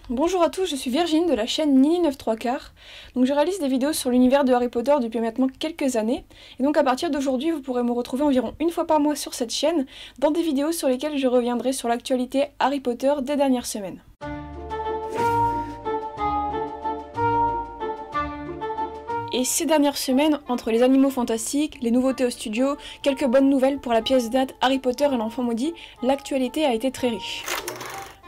Bonjour à tous, je suis Virginie de la chaîne Nini 9 3 quarts. Donc je réalise des vidéos sur l'univers de Harry Potter depuis maintenant quelques années. Et donc à partir d'aujourd'hui, vous pourrez me retrouver environ une fois par mois sur cette chaîne, dans des vidéos sur lesquelles je reviendrai sur l'actualité Harry Potter des dernières semaines. Et ces dernières semaines, entre les animaux fantastiques, les nouveautés au studio, quelques bonnes nouvelles pour la pièce de théâtre Harry Potter et l'enfant maudit, l'actualité a été très riche.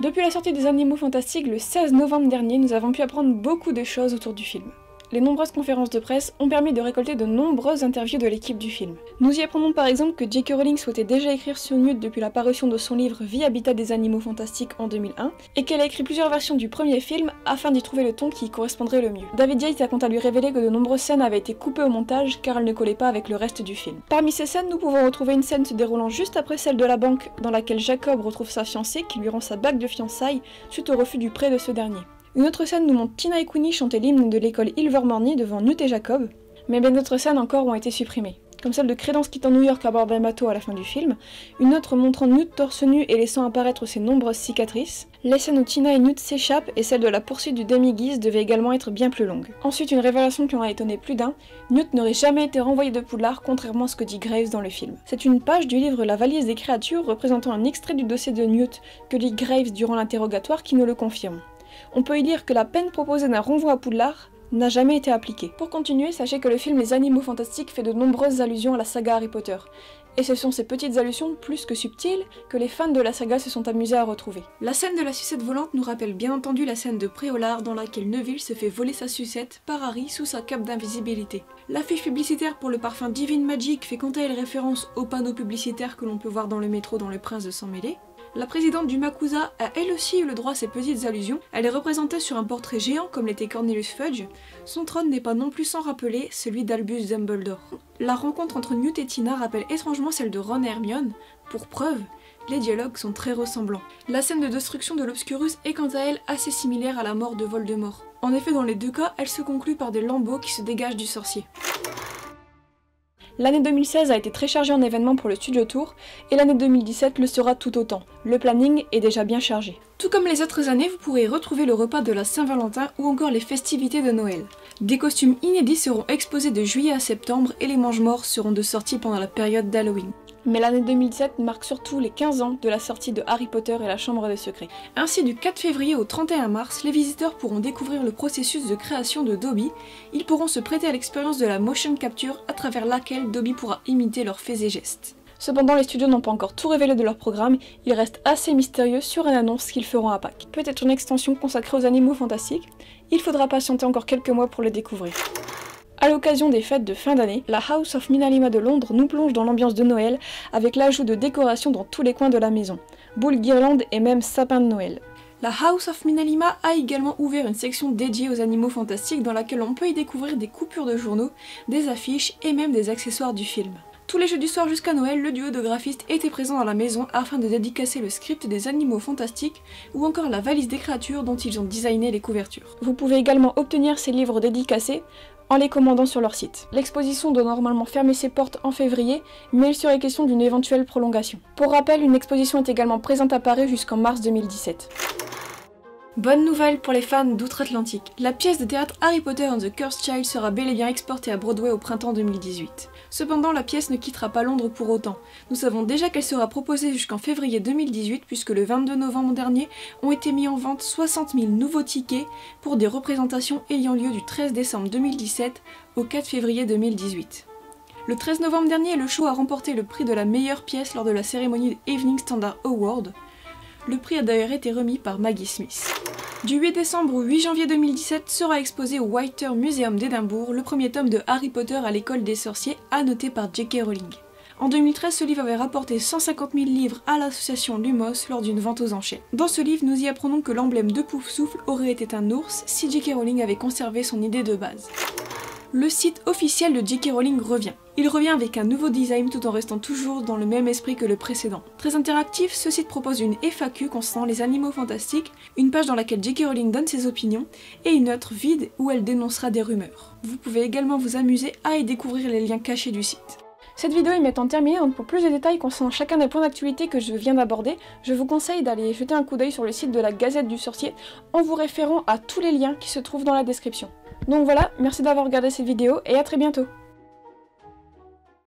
Depuis la sortie des Animaux Fantastiques le 16 novembre dernier, nous avons pu apprendre beaucoup de choses autour du film. Les nombreuses conférences de presse ont permis de récolter de nombreuses interviews de l'équipe du film. Nous y apprenons par exemple que J.K. Rowling souhaitait déjà écrire sur Newt depuis la parution de son livre Vie Habitat des Animaux Fantastiques en 2001, et qu'elle a écrit plusieurs versions du premier film afin d'y trouver le ton qui y correspondrait le mieux. David Yates a quant à lui révélé que de nombreuses scènes avaient été coupées au montage car elles ne collaient pas avec le reste du film. Parmi ces scènes, nous pouvons retrouver une scène se déroulant juste après celle de la banque dans laquelle Jacob retrouve sa fiancée qui lui rend sa bague de fiançailles suite au refus du prêt de ce dernier. Une autre scène nous montre Tina et Queenie chanter l'hymne de l'école Ilvermorny devant Newt et Jacob, mais bien d'autres scènes encore ont été supprimées, comme celle de Crédence quittant New York à bord d'un bateau à la fin du film, une autre montrant Newt torse nu et laissant apparaître ses nombreuses cicatrices, les scènes où Tina et Newt s'échappent et celle de la poursuite du demi-guise devait également être bien plus longue. Ensuite, une révélation qui en a étonné plus d'un, Newt n'aurait jamais été renvoyé de Poudlard contrairement à ce que dit Graves dans le film. C'est une page du livre La valise des créatures représentant un extrait du dossier de Newt que lit Graves durant l'interrogatoire qui nous le confirme. On peut y lire que la peine proposée d'un renvoi à Poudlard n'a jamais été appliquée. Pour continuer, sachez que le film Les Animaux Fantastiques fait de nombreuses allusions à la saga Harry Potter. Et ce sont ces petites allusions, plus que subtiles, que les fans de la saga se sont amusés à retrouver. La scène de la sucette volante nous rappelle bien entendu la scène de Préolard dans laquelle Neville se fait voler sa sucette par Harry sous sa cape d'invisibilité. L'affiche publicitaire pour le parfum Divine Magic fait quant à elle référence au panneau publicitaire que l'on peut voir dans le métro dans Le Prince de Sang-Mêlé. La présidente du MACUSA a elle aussi eu le droit à ces petites allusions. Elle est représentée sur un portrait géant comme l'était Cornelius Fudge. Son trône n'est pas non plus sans rappeler celui d'Albus Dumbledore. La rencontre entre Newt et Tina rappelle étrangement celle de Ron et Hermione. Pour preuve, les dialogues sont très ressemblants. La scène de destruction de l'Obscurus est quant à elle assez similaire à la mort de Voldemort. En effet, dans les deux cas, elle se conclut par des lambeaux qui se dégagent du sorcier. L'année 2016 a été très chargée en événements pour le Studio Tour, et l'année 2017 le sera tout autant. Le planning est déjà bien chargé. Tout comme les autres années, vous pourrez retrouver le repas de la Saint-Valentin ou encore les festivités de Noël. Des costumes inédits seront exposés de juillet à septembre et les mange-morts seront de sortie pendant la période d'Halloween. Mais l'année 2017 marque surtout les 15 ans de la sortie de Harry Potter et la Chambre des Secrets. Ainsi, du 4 février au 31 mars, les visiteurs pourront découvrir le processus de création de Dobby. Ils pourront se prêter à l'expérience de la motion capture à travers laquelle Dobby pourra imiter leurs faits et gestes. Cependant, les studios n'ont pas encore tout révélé de leur programme, il reste assez mystérieux sur une annonce qu'ils feront à Pâques. Peut-être une extension consacrée aux animaux fantastiques, il faudra patienter encore quelques mois pour le découvrir. À l'occasion des fêtes de fin d'année, la House of Minalima de Londres nous plonge dans l'ambiance de Noël avec l'ajout de décorations dans tous les coins de la maison, boules, guirlandes et même sapins de Noël. La House of Minalima a également ouvert une section dédiée aux animaux fantastiques dans laquelle on peut y découvrir des coupures de journaux, des affiches et même des accessoires du film. Tous les jeudis soirs jusqu'à Noël, le duo de graphistes était présent dans la maison afin de dédicacer le script des animaux fantastiques ou encore la valise des créatures dont ils ont designé les couvertures. Vous pouvez également obtenir ces livres dédicacés en les commandant sur leur site. L'exposition doit normalement fermer ses portes en février, mais il serait question d'une éventuelle prolongation. Pour rappel, une exposition est également présente à Paris jusqu'en mars 2017. Bonne nouvelle pour les fans d'outre-Atlantique. La pièce de théâtre Harry Potter and the Cursed Child sera bel et bien exportée à Broadway au printemps 2018. Cependant, la pièce ne quittera pas Londres pour autant. Nous savons déjà qu'elle sera proposée jusqu'en février 2018 puisque le 22 novembre dernier ont été mis en vente 60 000 nouveaux tickets pour des représentations ayant lieu du 13 décembre 2017 au 4 février 2018. Le 13 novembre dernier, le show a remporté le prix de la meilleure pièce lors de la cérémonie Evening Standard Award. Le prix a d'ailleurs été remis par Maggie Smith. Du 8 décembre au 8 janvier 2017 sera exposé au White Museum d'Édimbourg le premier tome de Harry Potter à l'école des sorciers annoté par J.K. Rowling. En 2013, ce livre avait rapporté 150 000 livres à l'association Lumos lors d'une vente aux enchères. Dans ce livre, nous y apprenons que l'emblème de Poufsouffle aurait été un ours si J.K. Rowling avait conservé son idée de base. Le site officiel de J.K. Rowling revient. Il revient avec un nouveau design tout en restant toujours dans le même esprit que le précédent. Très interactif, ce site propose une FAQ concernant les animaux fantastiques, une page dans laquelle J.K. Rowling donne ses opinions, et une autre vide où elle dénoncera des rumeurs. Vous pouvez également vous amuser à y découvrir les liens cachés du site. Cette vidéo est maintenant terminée, donc pour plus de détails concernant chacun des points d'actualité que je viens d'aborder, je vous conseille d'aller jeter un coup d'œil sur le site de la Gazette du Sorcier en vous référant à tous les liens qui se trouvent dans la description. Donc voilà, merci d'avoir regardé cette vidéo et à très bientôt.